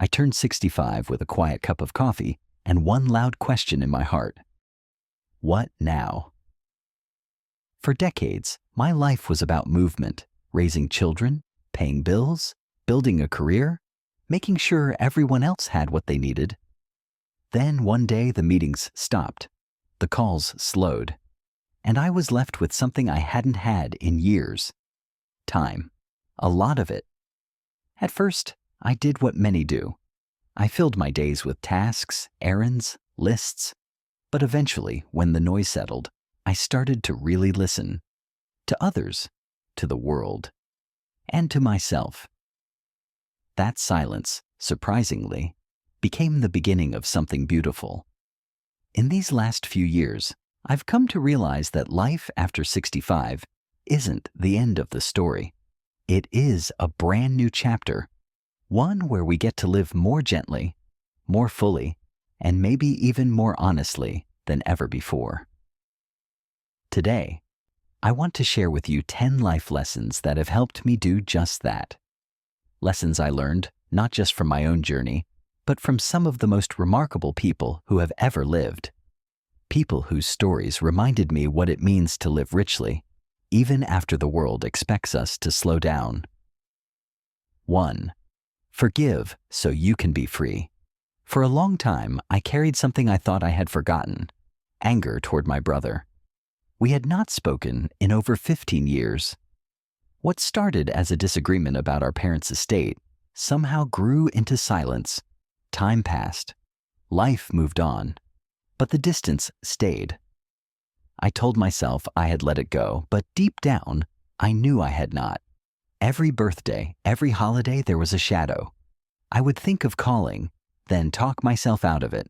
I turned 65 with a quiet cup of coffee and one loud question in my heart. What now? For decades, my life was about movement, raising children, paying bills, building a career, making sure everyone else had what they needed. Then one day the meetings stopped, the calls slowed, and I was left with something I hadn't had in years. Time. A lot of it. At first, I did what many do. I filled my days with tasks, errands, lists. But eventually, when the noise settled, I started to really listen. To others, to the world, and to myself. That silence, surprisingly, became the beginning of something beautiful. In these last few years, I've come to realize that life after 65 isn't the end of the story. It is a brand new chapter, one where we get to live more gently, more fully, and maybe even more honestly than ever before. Today, I want to share with you 10 life lessons that have helped me do just that. Lessons I learned not just from my own journey, but from some of the most remarkable people who have ever lived. People whose stories reminded me what it means to live richly, even after the world expects us to slow down. 1. Forgive so you can be free. For a long time, I carried something I thought I had forgotten: anger toward my brother. We had not spoken in over 15 years. What started as a disagreement about our parents' estate somehow grew into silence. Time passed. Life moved on. But the distance stayed. I told myself I had let it go, but deep down, I knew I had not. Every birthday, every holiday, there was a shadow. I would think of calling, then talk myself out of it.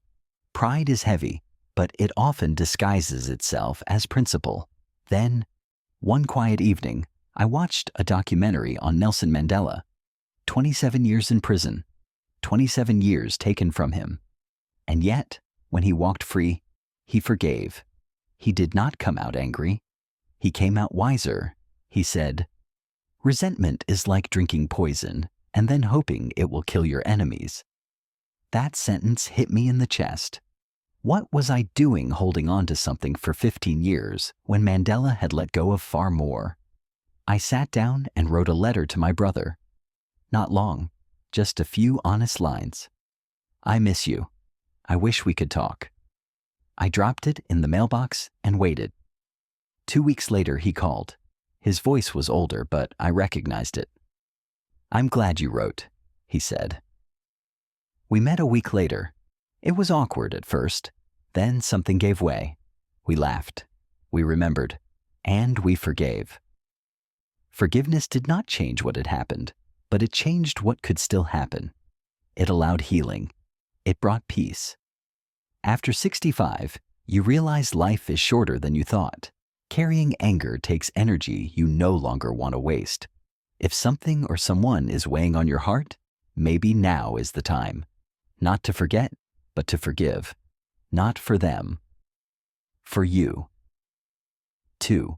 Pride is heavy, but it often disguises itself as principle. Then, one quiet evening, I watched a documentary on Nelson Mandela. 27 years in prison, 27 years taken from him. And yet, when he walked free, he forgave. He did not come out angry. He came out wiser. He said, "Resentment is like drinking poison and then hoping it will kill your enemies." That sentence hit me in the chest. What was I doing holding on to something for 15 years when Mandela had let go of far more? I sat down and wrote a letter to my brother. Not long, just a few honest lines. "I miss you. I wish we could talk." I dropped it in the mailbox and waited. 2 weeks later, he called. His voice was older, but I recognized it. "I'm glad you wrote," he said. We met a week later. It was awkward at first. Then something gave way. We laughed. We remembered. And we forgave. Forgiveness did not change what had happened, but it changed what could still happen. It allowed healing. It brought peace. After 65, you realize life is shorter than you thought. Carrying anger takes energy you no longer want to waste. If something or someone is weighing on your heart, maybe now is the time. Not to forget, but to forgive. Not for them. For you. 2.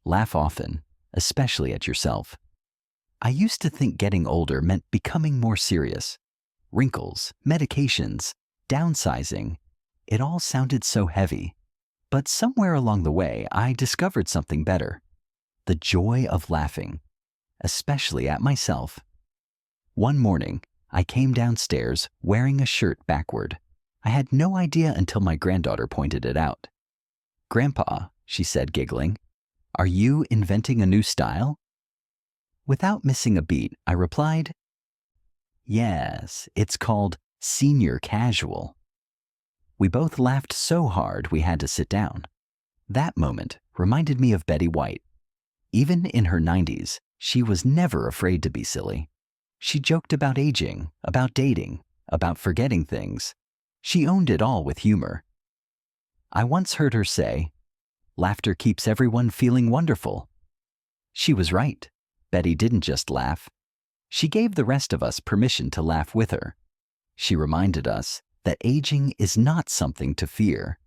Laugh often, especially at yourself. I used to think getting older meant becoming more serious. Wrinkles, medications, downsizing. It all sounded so heavy. But somewhere along the way, I discovered something better. The joy of laughing, especially at myself. One morning, I came downstairs wearing a shirt backward. I had no idea until my granddaughter pointed it out. "Grandpa," she said, giggling, "are you inventing a new style?" Without missing a beat, I replied, "Yes, it's called senior casual." We both laughed so hard we had to sit down. That moment reminded me of Betty White. Even in her 90s, she was never afraid to be silly. She joked about aging, about dating, about forgetting things. She owned it all with humor. I once heard her say, "Laughter keeps everyone feeling wonderful." She was right. Betty didn't just laugh. She gave the rest of us permission to laugh with her. She reminded us that aging is not something to fear.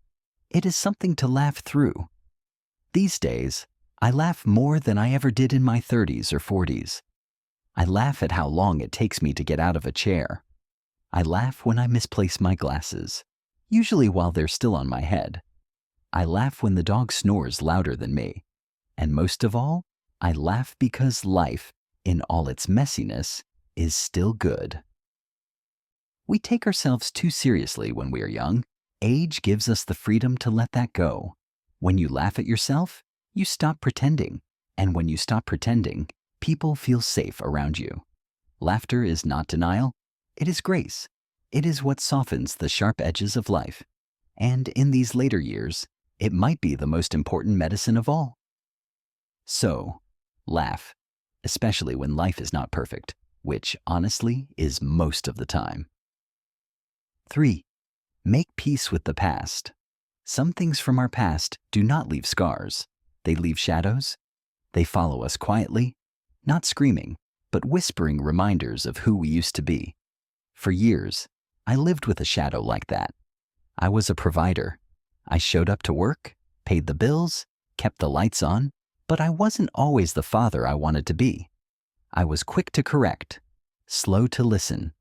It is something to laugh through. These days, I laugh more than I ever did in my 30s or 40s. I laugh at how long it takes me to get out of a chair. I laugh when I misplace my glasses, usually while they're still on my head. I laugh when the dog snores louder than me. And most of all, I laugh because life, in all its messiness, is still good. We take ourselves too seriously when we are young. Age gives us the freedom to let that go. When you laugh at yourself, you stop pretending. And when you stop pretending, people feel safe around you. Laughter is not denial, it is grace. It is what softens the sharp edges of life. And in these later years, it might be the most important medicine of all. So, laugh, especially when life is not perfect, which honestly is most of the time. 3. Make peace with the past. Some things from our past do not leave scars. They leave shadows. They follow us quietly, not screaming, but whispering reminders of who we used to be. For years, I lived with a shadow like that. I was a provider. I showed up to work, paid the bills, kept the lights on, but I wasn't always the father I wanted to be. I was quick to correct, slow to listen.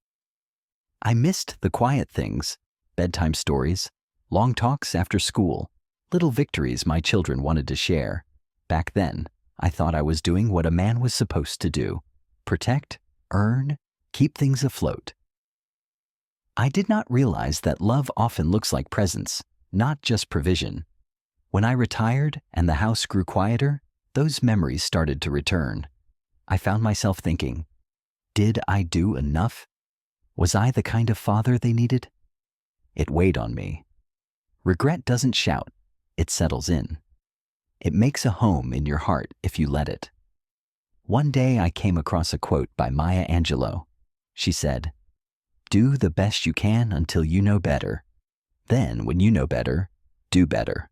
I missed the quiet things, bedtime stories, long talks after school, little victories my children wanted to share. Back then, I thought I was doing what a man was supposed to do: protect, earn, keep things afloat. I did not realize that love often looks like presence, not just provision. When I retired and the house grew quieter, those memories started to return. I found myself thinking, did I do enough? Was I the kind of father they needed? It weighed on me. Regret doesn't shout, it settles in. It makes a home in your heart if you let it. One day I came across a quote by Maya Angelou. She said, "Do the best you can until you know better. Then, when you know better, do better."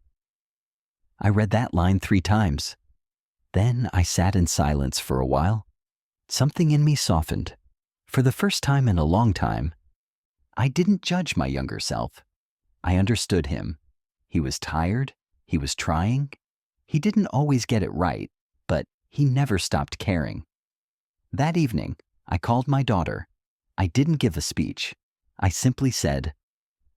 I read that line 3 times. Then I sat in silence for a while. Something in me softened. For the first time in a long time, I didn't judge my younger self. I understood him. He was tired. He was trying. He didn't always get it right, but he never stopped caring. That evening, I called my daughter. I didn't give a speech. I simply said,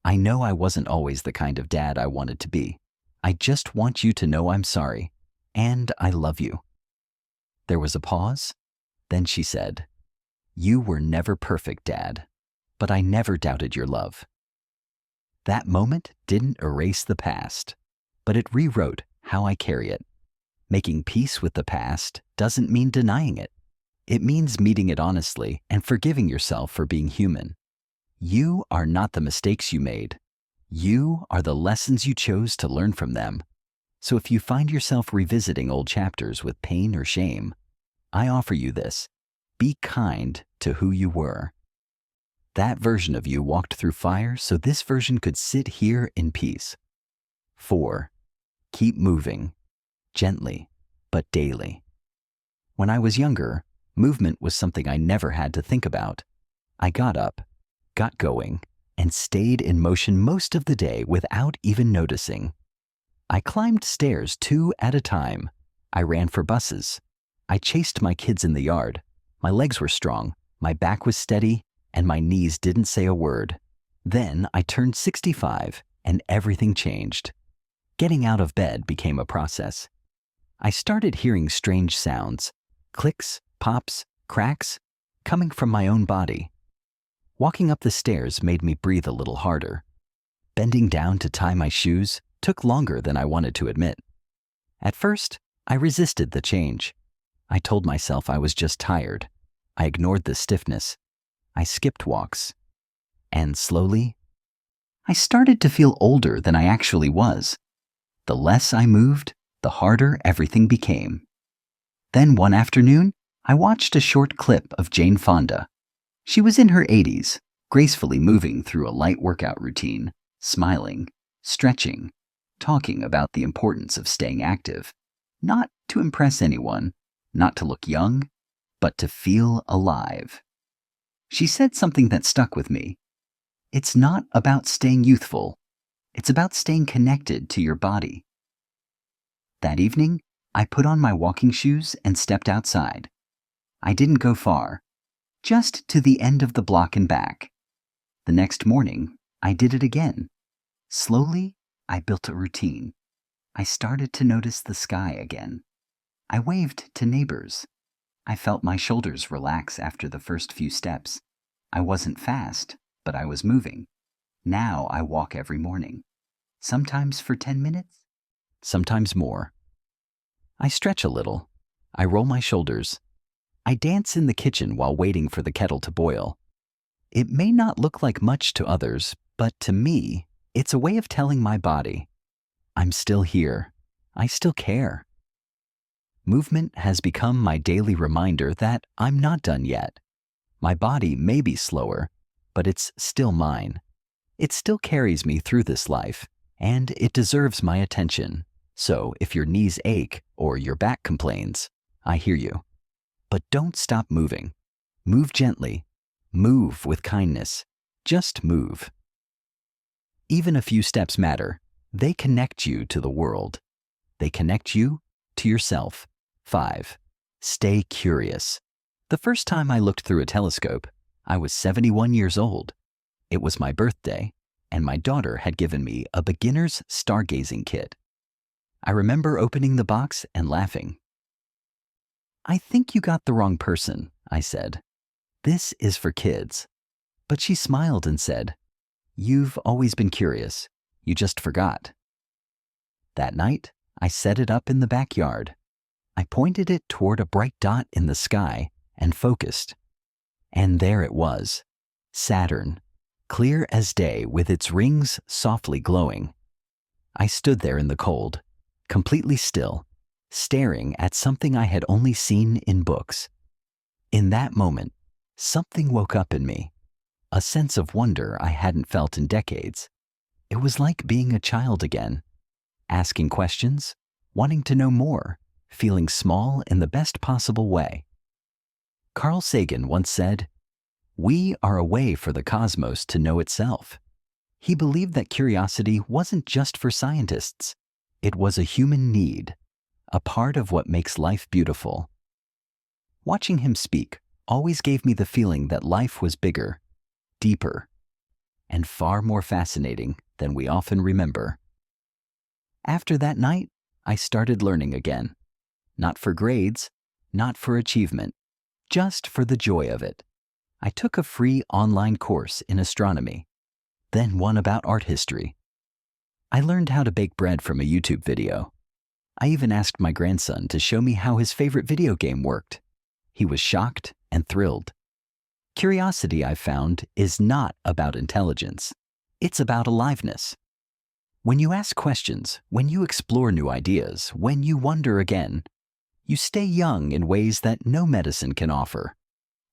"I know I wasn't always the kind of dad I wanted to be. I just want you to know I'm sorry, and I love you." There was a pause. Then she said, "You were never perfect, Dad, but I never doubted your love." That moment didn't erase the past, but it rewrote how I carry it. Making peace with the past doesn't mean denying it. It means meeting it honestly and forgiving yourself for being human. You are not the mistakes you made. You are the lessons you chose to learn from them. So if you find yourself revisiting old chapters with pain or shame, I offer you this: be kind to who you were. That version of you walked through fire so this version could sit here in peace. 4. Keep moving, gently, but daily. When I was younger, movement was something I never had to think about. I got up, got going, and stayed in motion most of the day without even noticing. I climbed stairs 2 at a time. I ran for buses. I chased my kids in the yard. My legs were strong, my back was steady, and my knees didn't say a word. Then I turned 65, and everything changed. Getting out of bed became a process. I started hearing strange sounds, clicks, pops, cracks, coming from my own body. Walking up the stairs made me breathe a little harder. Bending down to tie my shoes took longer than I wanted to admit. At first, I resisted the change. I told myself I was just tired. I ignored the stiffness. I skipped walks. And slowly, I started to feel older than I actually was. The less I moved, the harder everything became. Then one afternoon, I watched a short clip of Jane Fonda. She was in her 80s, gracefully moving through a light workout routine, smiling, stretching, talking about the importance of staying active, not to impress anyone, not to look young, but to feel alive. She said something that stuck with me. It's not about staying youthful. It's about staying connected to your body. That evening, I put on my walking shoes and stepped outside. I didn't go far, just to the end of the block and back. The next morning, I did it again. Slowly, I built a routine. I started to notice the sky again. I waved to neighbors. I felt my shoulders relax after the first few steps. I wasn't fast, but I was moving. Now I walk every morning. Sometimes for 10 minutes, sometimes more. I stretch a little. I roll my shoulders. I dance in the kitchen while waiting for the kettle to boil. It may not look like much to others, but to me, it's a way of telling my body, I'm still here. I still care. Movement has become my daily reminder that I'm not done yet. My body may be slower, but it's still mine. It still carries me through this life, and it deserves my attention. So if your knees ache or your back complains, I hear you. But don't stop moving. Move gently. Move with kindness. Just move. Even a few steps matter. They connect you to the world. They connect you to yourself. 5. Stay curious. The first time I looked through a telescope, I was 71 years old. It was my birthday, and my daughter had given me a beginner's stargazing kit. I remember opening the box and laughing. I think you got the wrong person, I said. This is for kids. But she smiled and said, You've always been curious. You just forgot. That night, I set it up in the backyard. I pointed it toward a bright dot in the sky and focused. And there it was, Saturn, clear as day with its rings softly glowing. I stood there in the cold, completely still, staring at something I had only seen in books. In that moment, something woke up in me, a sense of wonder I hadn't felt in decades. It was like being a child again, asking questions, wanting to know more, feeling small in the best possible way. Carl Sagan once said, "We are a way for the cosmos to know itself." He believed that curiosity wasn't just for scientists. It was a human need, a part of what makes life beautiful. Watching him speak always gave me the feeling that life was bigger, deeper, and far more fascinating than we often remember. After that night, I started learning again. Not for grades, not for achievement, just for the joy of it. I took a free online course in astronomy, then one about art history. I learned how to bake bread from a YouTube video. I even asked my grandson to show me how his favorite video game worked. He was shocked and thrilled. Curiosity, I found, is not about intelligence. It's about aliveness. When you ask questions, when you explore new ideas, when you wonder again, you stay young in ways that no medicine can offer.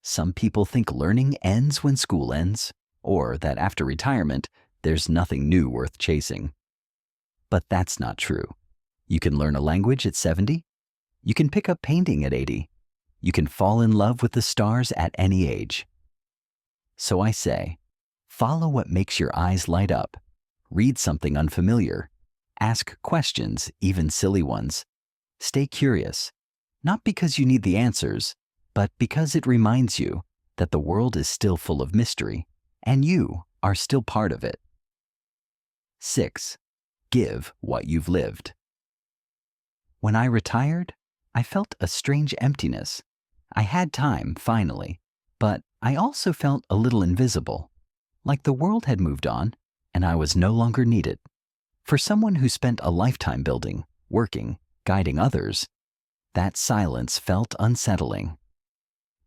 Some people think learning ends when school ends, or that after retirement, there's nothing new worth chasing. But that's not true. You can learn a language at 70. You can pick up painting at 80. You can fall in love with the stars at any age. So I say, follow what makes your eyes light up. Read something unfamiliar. Ask questions, even silly ones. Stay curious, not because you need the answers, but because it reminds you that the world is still full of mystery, and you are still part of it. 6. Give what you've lived. When I retired, I felt a strange emptiness. I had time, finally, but I also felt a little invisible, like the world had moved on and I was no longer needed. For someone who spent a lifetime building, working, guiding others, that silence felt unsettling.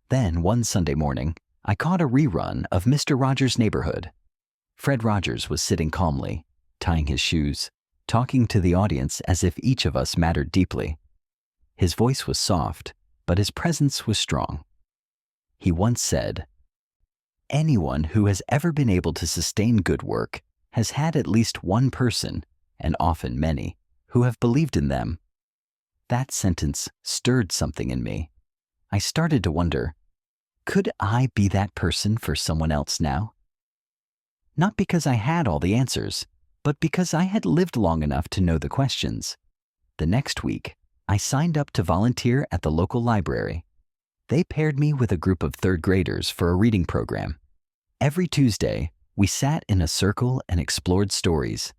Then one Sunday morning, I caught a rerun of Mr. Rogers' Neighborhood. Fred Rogers was sitting calmly, tying his shoes, talking to the audience as if each of us mattered deeply. His voice was soft, but his presence was strong. He once said, "Anyone who has ever been able to sustain good work has had at least one person, and often many, who have believed in them." That sentence stirred something in me. I started to wonder, could I be that person for someone else now? Not because I had all the answers, but because I had lived long enough to know the questions. The next week, I signed up to volunteer at the local library. They paired me with a group of third graders for a reading program. Every Tuesday, We sat in a circle and explored stories.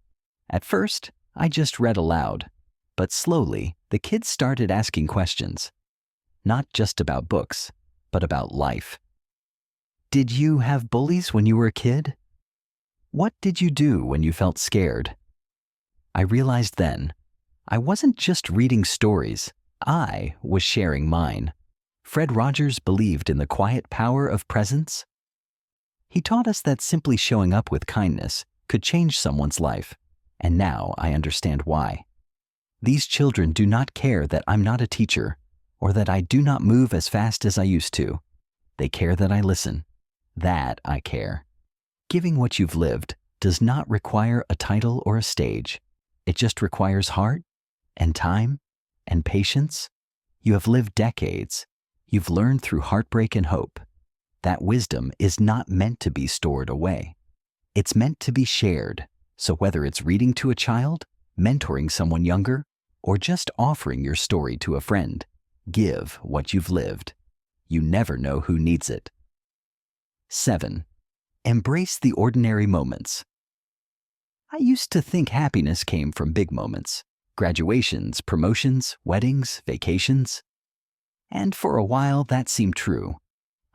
At first, I just read aloud, but slowly, the kids started asking questions. Not just about books, but about life. Did you have bullies when you were a kid? What did you do when you felt scared? I realized then, I wasn't just reading stories, I was sharing mine. Fred Rogers believed in the quiet power of presence. He taught us that simply showing up with kindness could change someone's life, and now I understand why. These children do not care that I'm not a teacher, or that I do not move as fast as I used to. They care that I listen. That I care. Giving what you've lived does not require a title or a stage. It just requires heart and time and patience. You have lived decades. You've learned through heartbreak and hope. That wisdom is not meant to be stored away. It's meant to be shared. So whether it's reading to a child, mentoring someone younger, or just offering your story to a friend, give what you've lived. You never know who needs it. 7. Embrace the ordinary moments. I used to think happiness came from big moments. Graduations, promotions, weddings, vacations. And for a while that seemed true.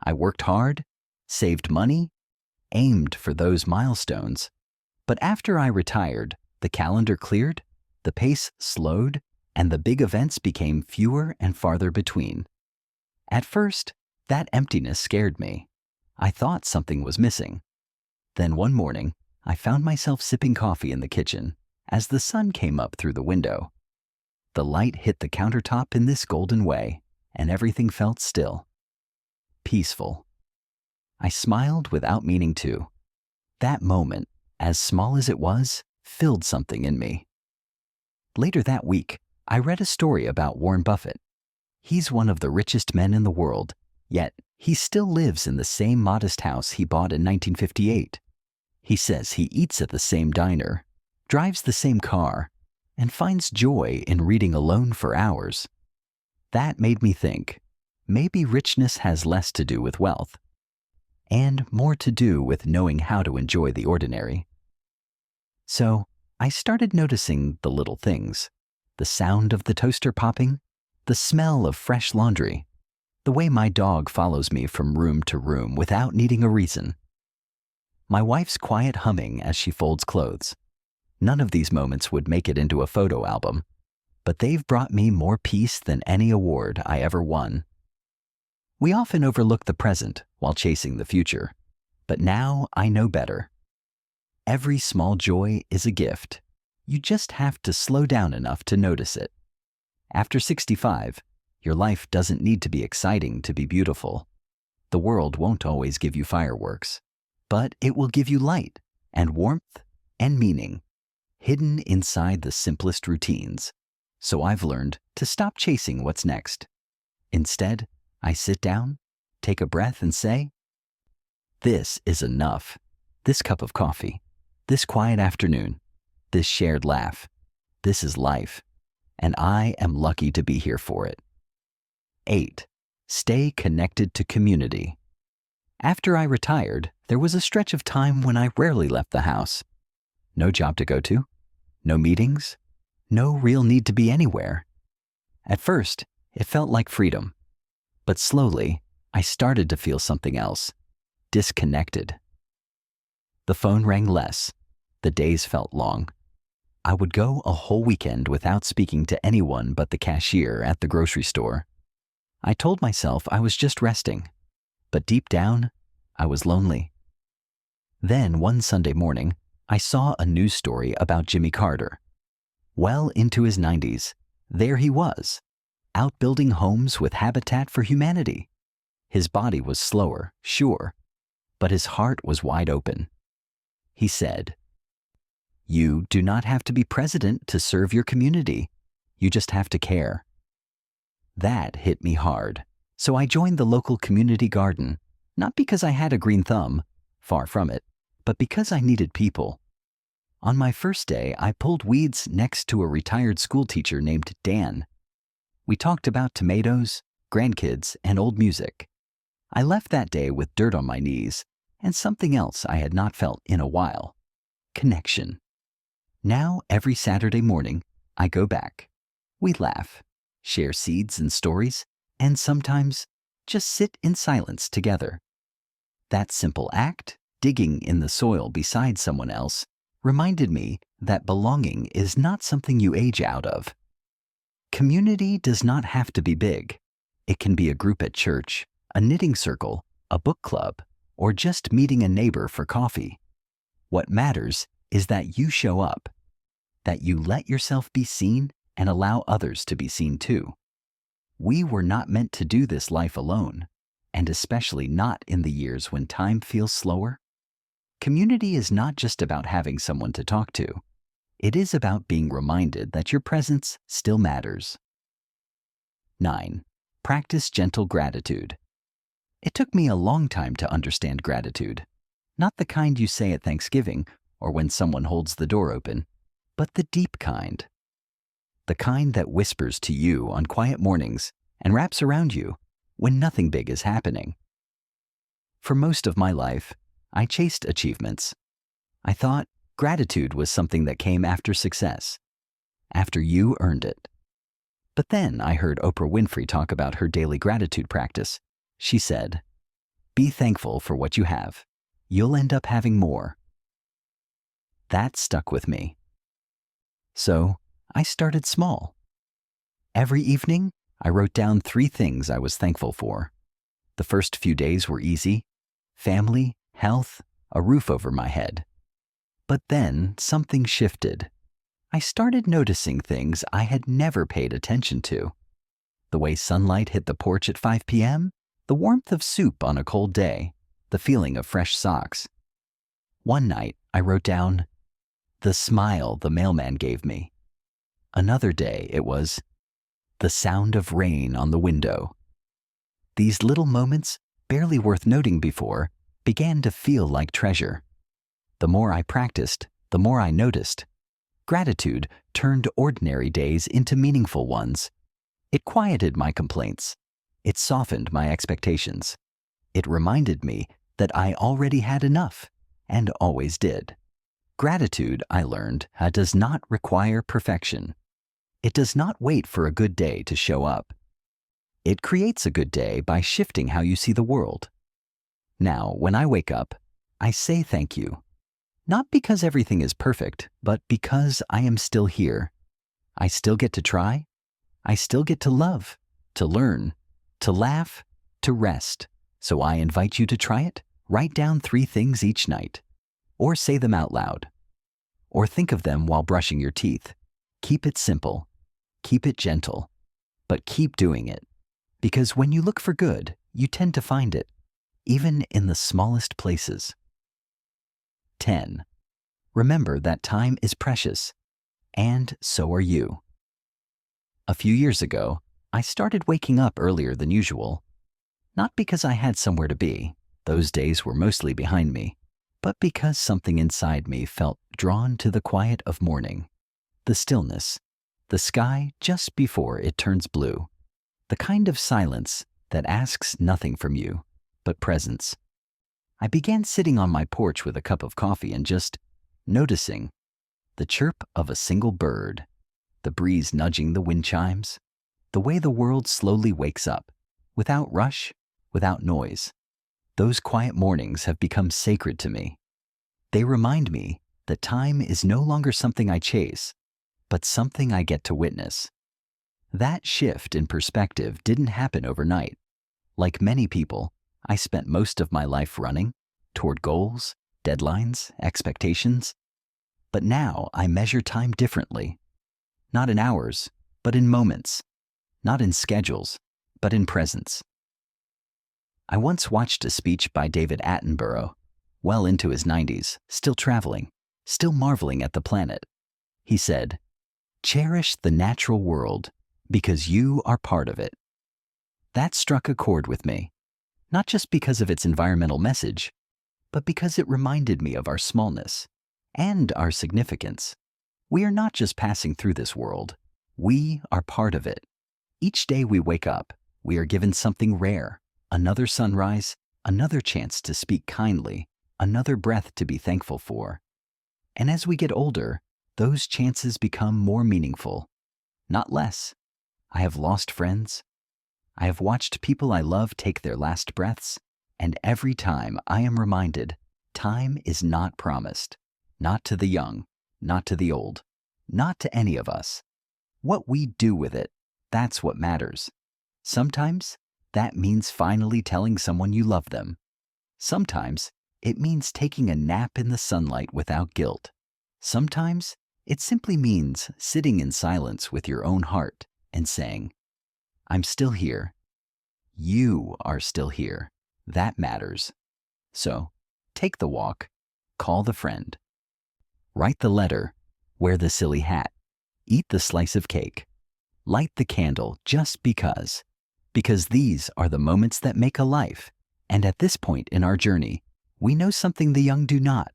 I worked hard, saved money, aimed for those milestones. But after I retired, the calendar cleared, the pace slowed, and the big events became fewer and farther between. At first, that emptiness scared me. I thought something was missing. Then one morning, I found myself sipping coffee in the kitchen as the sun came up through the window. The light hit the countertop in this golden way, and everything felt still. Peaceful. I smiled without meaning to. That moment, as small as it was, filled something in me. Later that week, I read a story about Warren Buffett. He's one of the richest men in the world, yet he still lives in the same modest house he bought in 1958. He says he eats at the same diner, drives the same car, and finds joy in reading alone for hours. That made me think, maybe richness has less to do with wealth, and more to do with knowing how to enjoy the ordinary. So I started noticing the little things, the sound of the toaster popping, the smell of fresh laundry, the way my dog follows me from room to room without needing a reason, my wife's quiet humming as she folds clothes. None of these moments would make it into a photo album, but they've brought me more peace than any award I ever won. We often overlook the present while chasing the future, but now I know better. Every small joy is a gift. You just have to slow down enough to notice it. After 65, your life doesn't need to be exciting to be beautiful. The world won't always give you fireworks, but it will give you light and warmth and meaning, hidden inside the simplest routines. So I've learned to stop chasing what's next. Instead, I sit down, take a breath and say, this is enough. This cup of coffee, this quiet afternoon, this shared laugh, this is life, and I am lucky to be here for it. 8. Stay connected to community. After I retired, there was a stretch of time when I rarely left the house. No job to go to, no meetings, no real need to be anywhere. At first, it felt like freedom, but slowly, I started to feel something else, disconnected. The phone rang less, the days felt long. I would go a whole weekend without speaking to anyone but the cashier at the grocery store. I told myself I was just resting, but deep down, I was lonely. Then one Sunday morning, I saw a news story about Jimmy Carter. Well into his 90s, there he was, out building homes with Habitat for Humanity. His body was slower, sure, but his heart was wide open. He said, "You do not have to be president to serve your community. You just have to care." That hit me hard, so I joined the local community garden, not because I had a green thumb, far from it, but because I needed people. On my first day, I pulled weeds next to a retired school teacher named Dan. We talked about tomatoes, grandkids, and old music. I left that day with dirt on my knees, and something else I had not felt in a while: connection. Now, every Saturday morning, I go back. We laugh, share seeds and stories, and sometimes just sit in silence together. That simple act, digging in the soil beside someone else, reminded me that belonging is not something you age out of. Community does not have to be big. It can be a group at church, a knitting circle, a book club, or just meeting a neighbor for coffee. What matters is that you show up, that you let yourself be seen and allow others to be seen too. We were not meant to do this life alone, and especially not in the years when time feels slower. Community is not just about having someone to talk to. It is about being reminded that your presence still matters. 9. Practice gentle gratitude. It took me a long time to understand gratitude. Not the kind you say at Thanksgiving or when someone holds the door open, but the deep kind. The kind that whispers to you on quiet mornings and wraps around you when nothing big is happening. For most of my life, I chased achievements. I thought gratitude was something that came after success, after you earned it. But then I heard Oprah Winfrey talk about her daily gratitude practice. She said, "Be thankful for what you have. You'll end up having more." That stuck with me. So I started small. Every evening, I wrote down 3 things I was thankful for. The first few days were easy: family, health, a roof over my head. But then something shifted. I started noticing things I had never paid attention to. The way sunlight hit the porch at 5 p.m., the warmth of soup on a cold day, the feeling of fresh socks. One night, I wrote down the smile the mailman gave me. Another day, it was the sound of rain on the window. These little moments, barely worth noting before, began to feel like treasure. The more I practiced, the more I noticed. Gratitude turned ordinary days into meaningful ones. It quieted my complaints. It softened my expectations. It reminded me that I already had enough, and always did. Gratitude, I learned, does not require perfection. It does not wait for a good day to show up. It creates a good day by shifting how you see the world. Now, when I wake up, I say thank you. Not because everything is perfect, but because I am still here. I still get to try. I still get to love, to learn, to laugh, to rest. So I invite you to try it. Write down 3 things each night, or say them out loud, or think of them while brushing your teeth. Keep it simple, keep it gentle, but keep doing it. Because when you look for good, you tend to find it, even in the smallest places. 10. Remember that time is precious, and so are you. A few years ago, I started waking up earlier than usual. Not because I had somewhere to be, those days were mostly behind me, but because something inside me felt drawn to the quiet of morning, the stillness, the sky just before it turns blue, the kind of silence that asks nothing from you but presence. I began sitting on my porch with a cup of coffee and just noticing the chirp of a single bird, the breeze nudging the wind chimes, the way the world slowly wakes up, without rush, without noise. Those quiet mornings have become sacred to me. They remind me that time is no longer something I chase, but something I get to witness. That shift in perspective didn't happen overnight. Like many people, I spent most of my life running toward goals, deadlines, expectations. But now I measure time differently. Not in hours, but in moments. Not in schedules, but in presence. I once watched a speech by David Attenborough, well into his 90s, still traveling, still marveling at the planet. He said, "Cherish the natural world because you are part of it." That struck a chord with me, not just because of its environmental message, but because it reminded me of our smallness and our significance. We are not just passing through this world. We are part of it. Each day we wake up, we are given something rare, another sunrise, another chance to speak kindly, another breath to be thankful for. And as we get older, those chances become more meaningful, not less. I have lost friends. I have watched people I love take their last breaths, and every time I am reminded, time is not promised, not to the young, not to the old, not to any of us. What we do with it, that's what matters. Sometimes that means finally telling someone you love them. Sometimes it means taking a nap in the sunlight without guilt. Sometimes it simply means sitting in silence with your own heart and saying, I'm still here. You are still here. That matters. So, take the walk, call the friend, write the letter, wear the silly hat, eat the slice of cake, light the candle just because these are the moments that make a life. And at this point in our journey, we know something the young do not,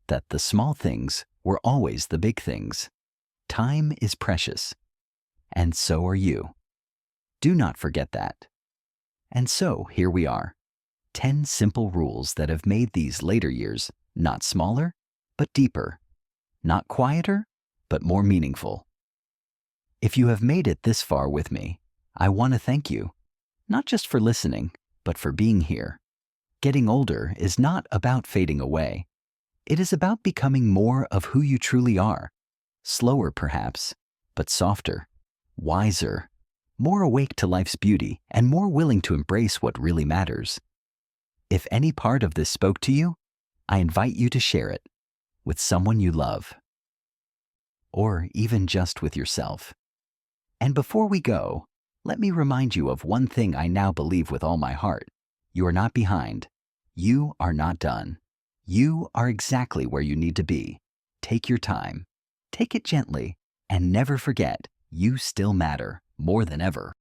that the small things were always the big things. Time is precious, and so are you. Do not forget that. And so here we are, 10 simple rules that have made these later years not smaller, but deeper, not quieter, but more meaningful. If you have made it this far with me, I want to thank you, not just for listening, but for being here. Getting older is not about fading away. It is about becoming more of who you truly are. Slower perhaps, but softer, wiser, more awake to life's beauty, and more willing to embrace what really matters. If any part of this spoke to you, I invite you to share it with someone you love, or even just with yourself. And before we go, let me remind you of one thing I now believe with all my heart. You are not behind. You are not done. You are exactly where you need to be. Take your time. Take it gently, and never forget, you still matter more than ever.